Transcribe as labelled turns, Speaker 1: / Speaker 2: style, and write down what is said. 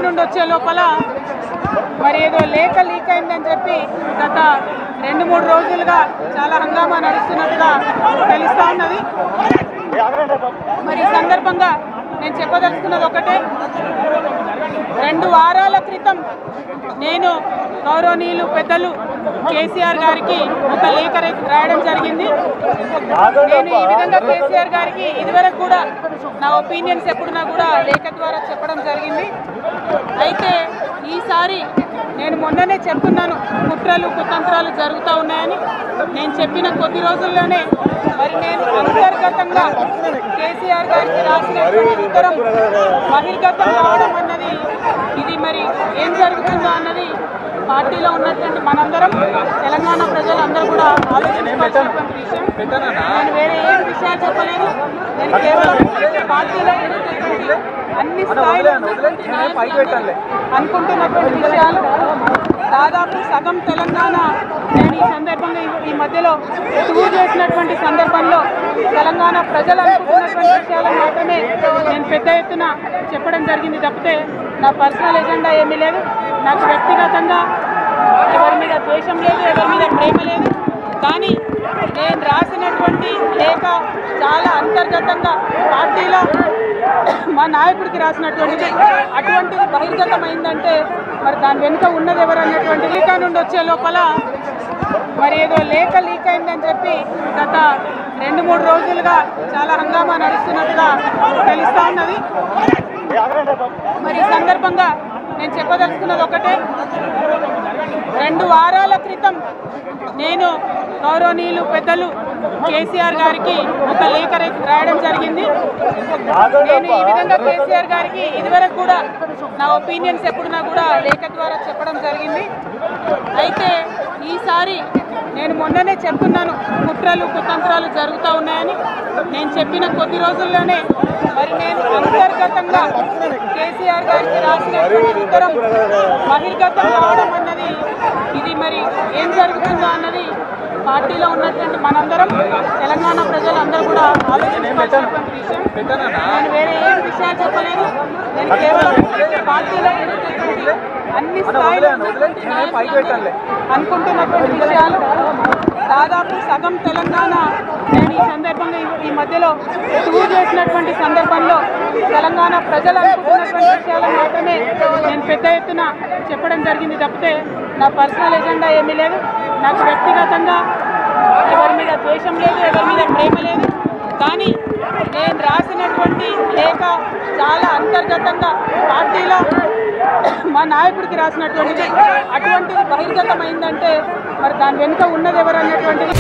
Speaker 1: నుండి వచ్చే లోపల మరి ఏదో లేఖ లీక్ అయిందని చెప్పి గత 2-3 రోజులుగా చాలా హంగామా నడుస్తున్నట్టుగా తెలుస్తూ ఉన్నది. మరి ఈ సందర్భంగా నేను చెప్పదలుచుకున్నది ఒకటే, 2 వారాల క్రితం నేను గౌరవనీయులు పెద్దలు కేసీఆర్ గారికి ఒక లేఖ రాయడం జరిగింది. నేను ఈ విధంగా కేసీఆర్ గారికి ఇదివరకు కూడా నా ఒపీనియన్స్ ఎప్పుడున్నా కూడా లేఖ ద్వారా చెప్పడం జరిగింది. అయితే ఈసారి నేను మొన్ననే చెప్తున్నాను, కుట్రలు కుతంత్రాలు జరుగుతూ ఉన్నాయని. నేను చెప్పిన కొద్ది రోజుల్లోనే మరి నేను అంతర్గతంగా కేసీఆర్ గారికి రాసినటువంటి ఉత్తరం బహిర్గతం కావడం అన్నది, ఇది మరి ఏం జరుగుతుందో అన్నది పార్టీలో ఉన్నటువంటి మనందరం, తెలంగాణ ప్రజలందరూ కూడా ఆలోచించాల్సినటువంటి విషయం. నేను వేరే ఏం విషయాలు చెప్పలేదు. నేను కేవలం పార్టీలో అన్ని స్థాయిలో అనుకుంటున్నటువంటి విషయాలు. దాదాపు సగం తెలంగాణ నేను ఈ సందర్భంగా ఈ మధ్యలో టూర్ చేసినటువంటి సందర్భంలో తెలంగాణ ప్రజలు అనుకుంటున్నటువంటి విషయాలను మాత్రమే నేను పెద్ద ఎత్తున చెప్పడం జరిగింది తప్పితే నా పర్సనల్ ఎజెండా ఏమీ లేదు. నాకు వ్యక్తిగతంగా ఎవరి మీద ద్వేషం లేదు, ఎవరి మీద ప్రేమ లేదు. కానీ నేను రాసినటువంటి లేఖ చాలా అంతర్గతంగా పార్టీలో మా నాయకుడికి రాసినటువంటిది. అటువంటిది బహిర్గతమైందంటే మరి దాని వెనుక ఉన్నది ఎవరు అన్నటువంటి లేఖ నుండి వచ్చే లోపల మరి ఏదో లేఖ లీక్ అయిందని చెప్పి గత 2-3 రోజులుగా చాలా హంగామా నడుస్తున్నట్టుగా తెలుస్తూ ఉన్నది. మరి ఈ సందర్భంగా నేను చెప్పదలుచుకున్నది ఒకటే, 2 వారాల క్రితం నేను గౌరవనీయులు పెద్దలు కేసీఆర్ గారికి ఒక లేఖ రాయడం జరిగింది. నేను ఈ విధంగా కేసీఆర్ గారికి ఇదివరకు కూడా నా ఒపీనియన్స్ ఎప్పుడున్నా కూడా లేఖ ద్వారా చెప్పడం జరిగింది. అయితే ఈసారి నేను మొన్ననే చెప్తున్నాను, కుట్రలు కుతంత్రాలు జరుగుతూ ఉన్నాయని. నేను చెప్పిన కొద్ది రోజుల్లోనే మరి నేను అంతర్గతంగా కేసీఆర్ గారికి రాసినటువంటి ఉత్తరం బహిర్గతం కావడం అన్నది, ఇది మరి ఏం జరుగుతుందో అన్నది పార్టీలో ఉన్నటువంటి మనందరం, తెలంగాణ ప్రజలందరూ కూడా ఆలోచించాల్సినటువంటి విషయం. నేను వేరే ఏం విషయాలు చెప్పలేదు. నేను కేవలం పార్టీలో అన్ని స్థాయిలో అనుకుంటున్నటువంటి విషయాలు. దాదాపు సగం తెలంగాణ నేను ఈ సందర్భంగా ఈ మధ్యలో టూర్ చేసినటువంటి సందర్భంలో తెలంగాణ ప్రజలు అనుకుంటున్నటువంటి విషయాలను మాత్రమే నేను పెద్ద ఎత్తున చెప్పడం జరిగింది తప్పితే నా పర్సనల్ ఎజెండా ఏమీ లేదు. నాకు వ్యక్తిగతంగా ఎవరి మీద ద్వేషం లేదు, ఎవరి మీద ప్రేమ లేదు. కానీ నేను రాసినటువంటి లేఖ చాలా అంతర్గతంగా పార్టీలో మా నాయకుడికి రాసినటువంటిది. అటువంటిది బహిర్గతమైందంటే మరి దాని వెనుక ఉన్నది ఎవరు అన్నటువంటిది